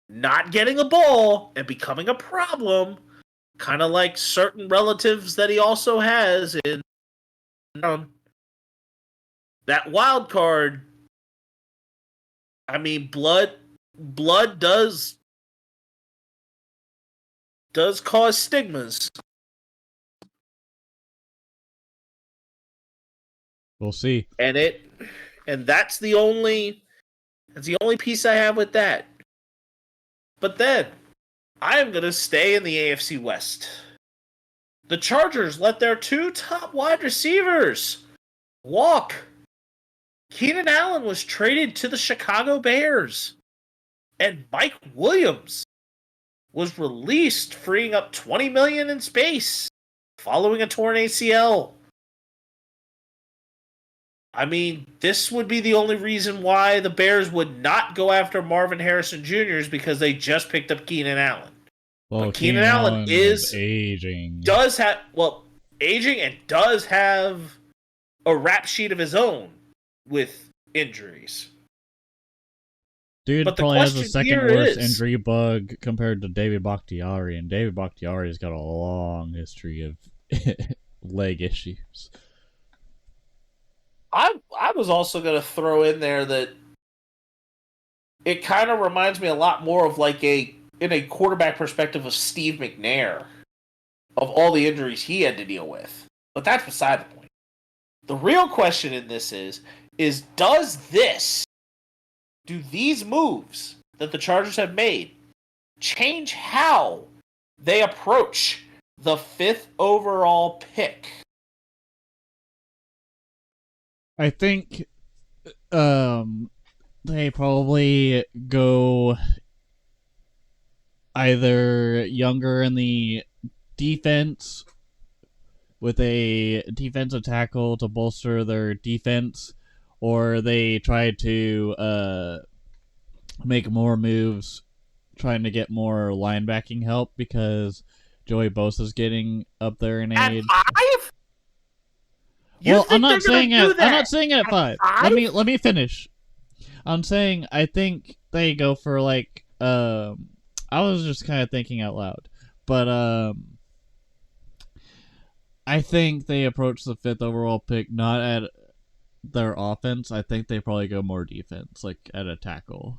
Speaker 5: not getting a ball and becoming a problem, kind of like certain relatives that he also has in that wild card, I mean, blood does cause stigmas.
Speaker 1: We'll see.
Speaker 5: And that's the only piece I have with that. But then I am going to stay in the AFC West. The Chargers let their 2 top wide receivers walk Keenan Allen was traded to the Chicago Bears, and Mike Williams was released, freeing up $20 million in space following a torn ACL. I mean, this would be the only reason why the Bears would not go after Marvin Harrison Jr. is because they just picked up Keenan Allen.
Speaker 1: Well,
Speaker 5: But Keenan Allen
Speaker 1: is aging.
Speaker 5: Aging and does have a rap sheet of his own with injuries.
Speaker 1: Dude
Speaker 5: But the
Speaker 1: probably has the
Speaker 5: question
Speaker 1: second
Speaker 5: here
Speaker 1: worst
Speaker 5: is-
Speaker 1: injury bug compared to David Bakhtiari, and David Bakhtiari's got a long history of leg issues.
Speaker 5: I was also going to throw in there that it kind of reminds me a lot more of like in a quarterback perspective of Steve McNair, of all the injuries he had to deal with. But that's beside the point. The real question in this is do these moves that the Chargers have made change how they approach the 5th overall pick?
Speaker 1: I think they probably go either younger in the defense with a defensive tackle to bolster their defense, or they try to make more moves trying to get more linebacking help because Joey Bosa's getting up there in
Speaker 5: At
Speaker 1: age.
Speaker 5: 5?
Speaker 1: Well, I'm not saying it. I'm not saying it at 5.
Speaker 5: 5?
Speaker 1: Let me finish. I'm saying I think they go for like I was just kind of thinking out loud, but I think they approach the 5th overall pick not at their offense. I think they probably go more defense, like at a tackle.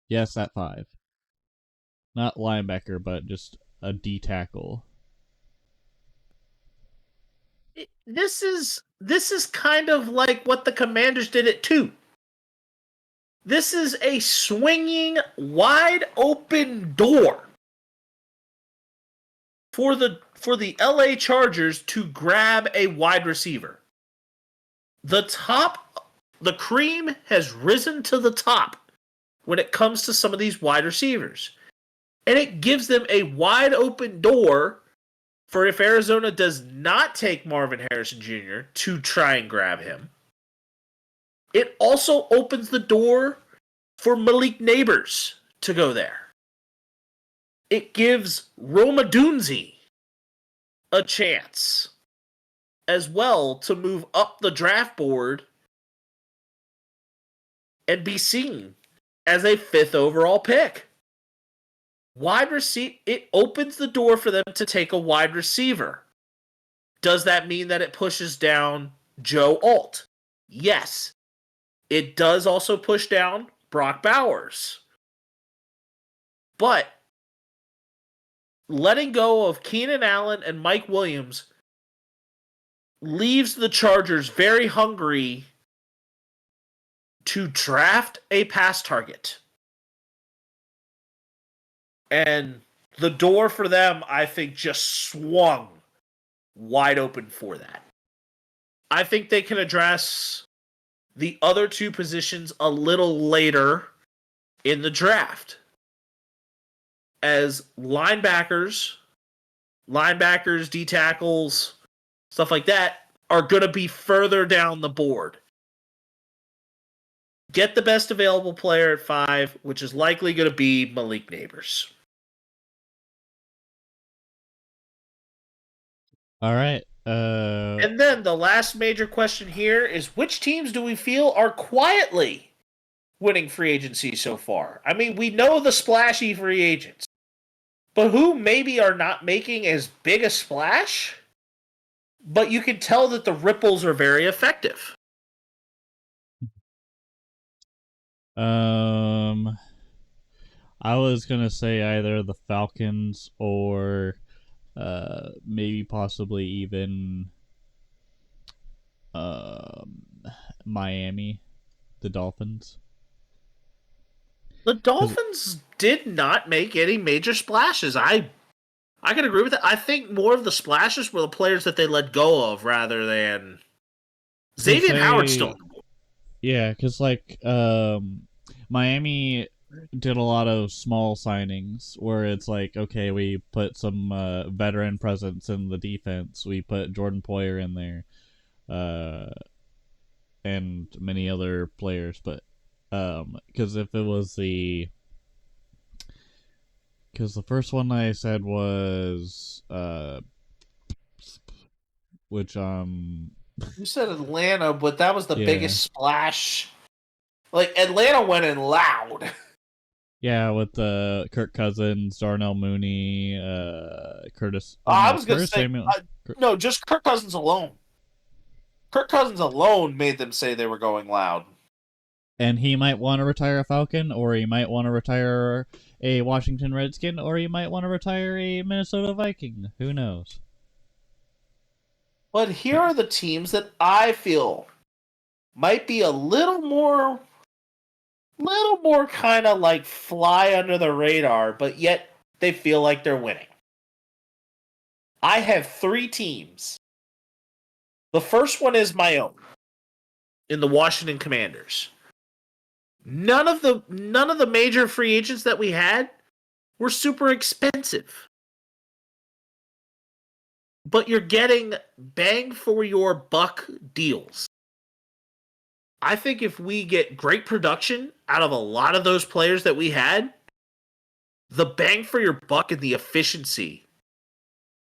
Speaker 1: Yes, at 5. Not linebacker, but just a D tackle.
Speaker 5: This is kind of like what the Commanders did at 2. This is a swinging, wide open door for the LA Chargers to grab a wide receiver. The cream has risen to the top when it comes to some of these wide receivers. And it gives them a wide open door for if Arizona does not take Marvin Harrison Jr. to try and grab him. It also opens the door for Malik Neighbors to go there. It gives Roma Dunzi a chance as well to move up the draft board and be seen as a 5th overall pick. It opens the door for them to take a wide receiver. Does that mean that it pushes down Joe Alt? Yes. It does also push down Brock Bowers. But letting go of Keenan Allen and Mike Williams leaves the Chargers very hungry to draft a pass target. And the door for them, I think, just swung wide open for that. I think they can address the other 2 positions a little later in the draft. As linebackers, D tackles, stuff like that, are going to be further down the board. Get the best available player at 5, which is likely going to be Malik Neighbors.
Speaker 1: All right.
Speaker 5: And then the last major question here is which teams do we feel are quietly winning free agency so far? I mean, we know the splashy free agents, but who maybe are not making as big a splash, but you can tell that the ripples are very effective.
Speaker 1: I was gonna say either the Falcons or maybe possibly even Miami, the Dolphins.
Speaker 5: The Dolphins did not make any major splashes. I can agree with that. I think more of the splashes were the players that they let go of rather than Xavier Howard's still on the board.
Speaker 1: Yeah, because like Miami did a lot of small signings where it's like, okay, we put some veteran presence in the defense. We put Jordan Poyer in there, uh, and many other players. But because if it was because the first one I said was which
Speaker 5: You said Atlanta, but that was the
Speaker 1: yeah.
Speaker 5: biggest splash. Like, Atlanta went in loud.
Speaker 1: Yeah, with Kirk Cousins, Darnell Mooney, Curtis.
Speaker 5: I was going to
Speaker 1: Curtis
Speaker 5: say,
Speaker 1: Samuel.
Speaker 5: no, just Kirk Cousins alone. Kirk Cousins alone made them say they were going loud.
Speaker 1: And he might want to retire a Falcon, or he might want to retire a Washington Redskin, or he might want to retire a Minnesota Viking. Who knows?
Speaker 5: But here are the teams that I feel might be a little more kind of like fly under the radar, but yet they feel like they're winning. I have 3 teams. The first one is my own, in the Washington Commanders. None of the major free agents that we had were super expensive. But you're getting bang for your buck deals. I think if we get great production out of a lot of those players that we had, the bang for your buck and the efficiency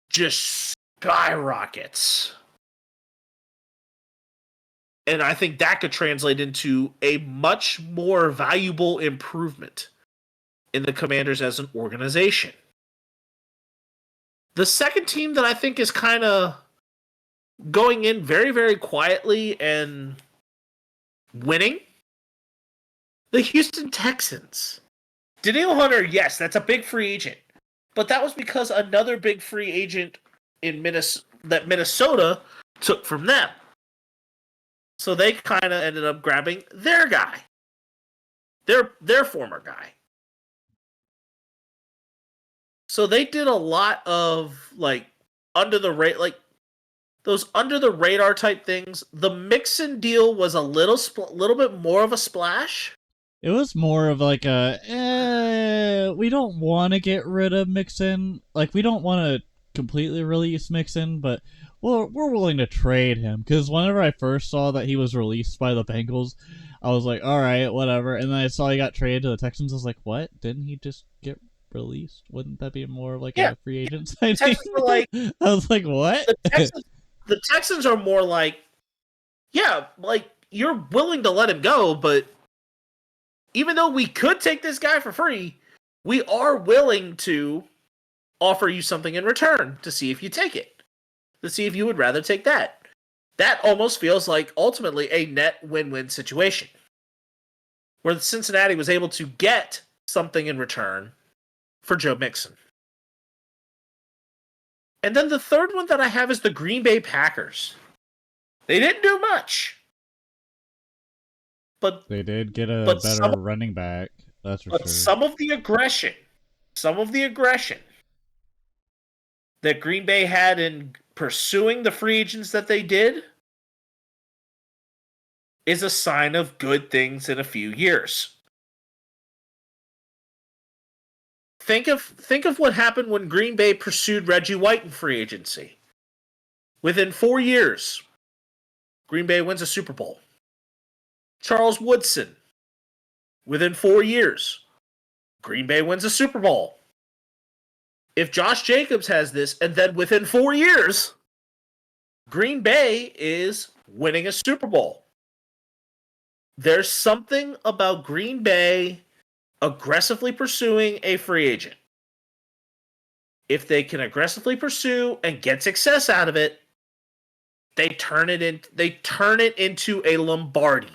Speaker 5: just skyrockets. And I think that could translate into a much more valuable improvement in the Commanders as an organization. The second team that I think is kind of going in very, very quietly and winning, the Houston Texans. Danielle Hunter, yes, that's a big free agent. But that was because another big free agent in Minnesota took from them. So they kind of ended up grabbing their guy. Their former guy. So they did a lot of like under the those under the radar type things. The Mixon deal was a little bit more of a splash.
Speaker 1: It was more of like we don't want to get rid of Mixon. Like, we don't want to completely release Mixon, but we're willing to trade him. Because whenever I first saw that he was released by the Bengals, I was like, all right, whatever. And then I saw he got traded to the Texans. I was like, what? Didn't he just get released? Wouldn't that be more of like a free agent signing? I was like, what?
Speaker 5: The Texans are more like, yeah, like, you're willing to let him go, but even though we could take this guy for free, we are willing to offer you something in return to see if you take it, to see if you would rather take that. That almost feels like ultimately a net win-win situation, where Cincinnati was able to get something in return for Joe Mixon. And then the third one that I have is the Green Bay Packers. They didn't do much, but
Speaker 1: they did get a better running back. That's for sure. But
Speaker 5: some of the aggression that Green Bay had in pursuing the free agents that they did is a sign of good things in a few years. Think of what happened when Green Bay pursued Reggie White in free agency. Within 4 years, Green Bay wins a Super Bowl. Charles Woodson. Within 4 years, Green Bay wins a Super Bowl. If Josh Jacobs has this, and then within 4 years, Green Bay is winning a Super Bowl. There's something about Green Bay aggressively pursuing a free agent. If they can aggressively pursue and get success out of it, they turn it into a Lombardi.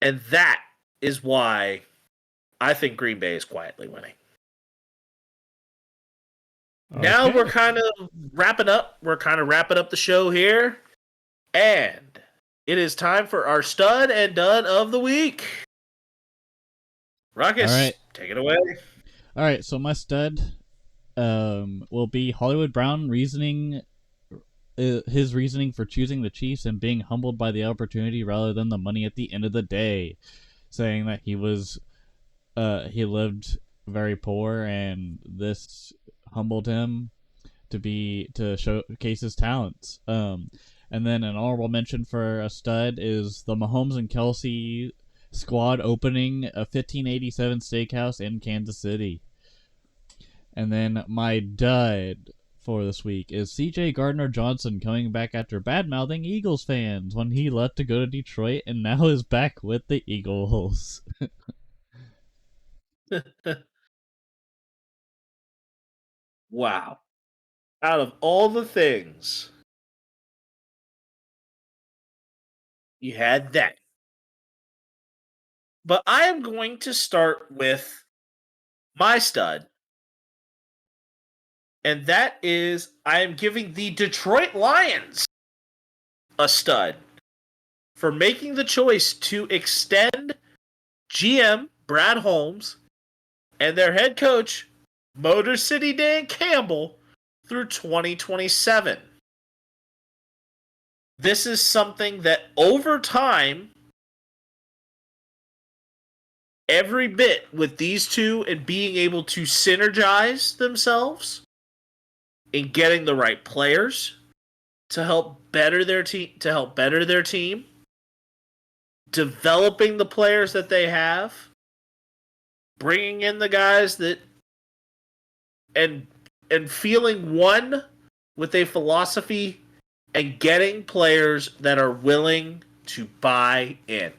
Speaker 5: And that is why I think Green Bay is quietly winning. Okay. Now we're kind of wrapping up. We're kind of wrapping up the show here. And it is time for our stud and dud of the week. Ruckus, all right, take it away.
Speaker 1: All right, so my stud will be Hollywood Brown his reasoning for choosing the Chiefs and being humbled by the opportunity rather than the money at the end of the day, saying that he lived very poor and this humbled him to showcase his talents. And then an honorable mention for a stud is the Mahomes and Kelsey squad opening a 1587 steakhouse in Kansas City. And then my dud for this week is CJ Gardner-Johnson coming back after bad-mouthing Eagles fans when he left to go to Detroit and now is back with the Eagles.
Speaker 5: Wow. Out of all the things, you had that. But I am going to start with my stud. And that is, I am giving the Detroit Lions a stud for making the choice to extend GM Brad Holmes and their head coach, Motor City Dan Campbell, through 2027. This is something that over time, every bit with these two and being able to synergize themselves in getting the right players to help better their team, developing the players that they have, bringing in the guys that and feeling one with a philosophy and getting players that are willing to buy in.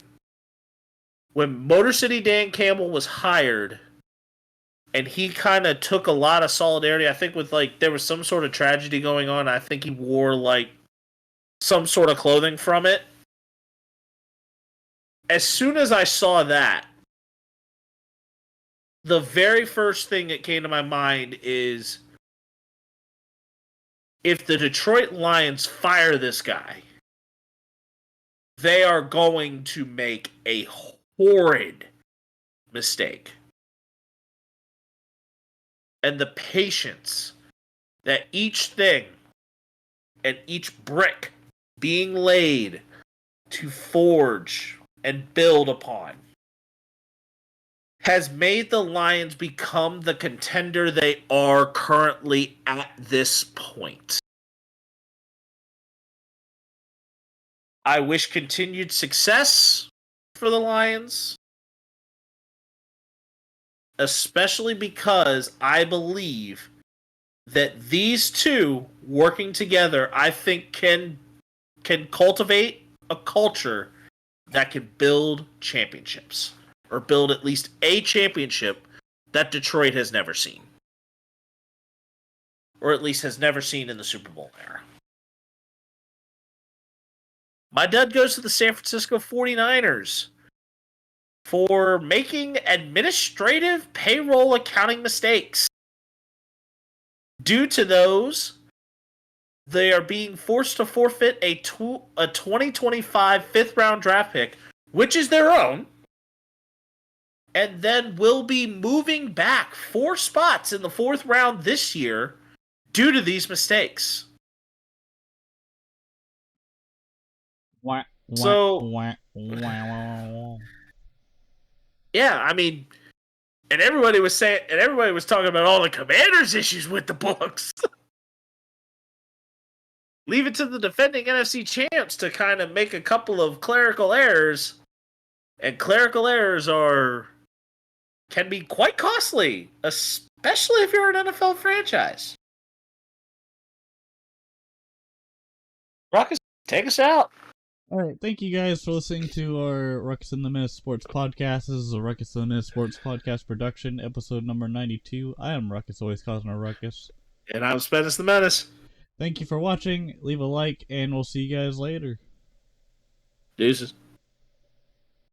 Speaker 5: When Motor City Dan Campbell was hired, and he kind of took a lot of solidarity, I think with there was some sort of tragedy going on. I think he wore some sort of clothing from it. As soon as I saw that, the very first thing that came to my mind is, if the Detroit Lions fire this guy, they are going to make a horrid mistake. And the patience that each thing and each brick being laid to forge and build upon has made the Lions become the contender they are currently at this point. I wish continued success for the Lions, especially because I believe that these two working together, I think can cultivate a culture that can build championships, or build at least a championship that Detroit has never seen, or at least has never seen in the Super Bowl era. My dud goes to the San Francisco 49ers for making administrative payroll accounting mistakes. Due to those, they are being forced to forfeit a 2025 fifth-round draft pick, which is their own, and then will be moving back 4 spots in the 4th round this year due to these mistakes. Yeah, I mean, and everybody was talking about all the Commanders' issues with the books. Leave it to the defending NFC champs to kind of make a couple of clerical errors, and clerical errors can be quite costly, especially if you're an NFL franchise. Ruckus, take us out.
Speaker 1: All right, thank you guys for listening to our Ruckus and The Menace Sports Podcast. This is a Ruckus and The Menace Sports Podcast production, episode number 92. I am Ruckus, always causing a ruckus.
Speaker 5: And I'm Spence the Menace.
Speaker 1: Thank you for watching. Leave a like, and we'll see you guys later.
Speaker 5: Deuces.